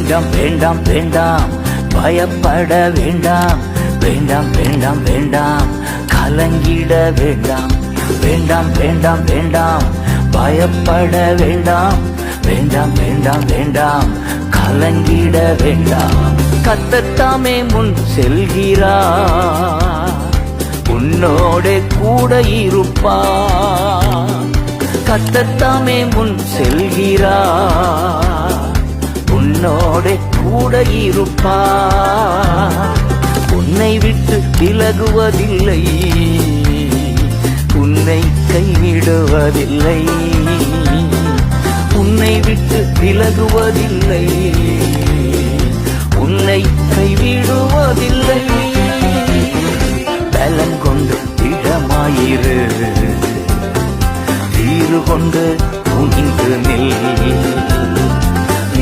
வேண்டாம் வேண்டாம் வேண்டாம் பயப்பட வேண்டாம் வேண்டாம் வேண்டாம் வேண்டாம் கலங்கிட வேண்டாம் வேண்டாம் வேண்டாம் வேண்டாம் பயப்பட வேண்டாம் வேண்டாம் வேண்டாம் வேண்டாம் கலங்கிட வேண்டாம் கர்த்தர் முன் செல்கிறார் உன்னோட கூட இருப்பார் கர்த்தர் முன் செல்கிறார் உன்னோட கூட இருப்பார் உன்னை விட்டு விலகுவதில்லை உன்னை கைவிடுவதில்லை உன்னை விட்டு விலகுவதில்லை உன்னை கைவிடுவதில்லை பலம் கொண்டு திடமாயிரு தீரு கொண்டு துணிந்து நில்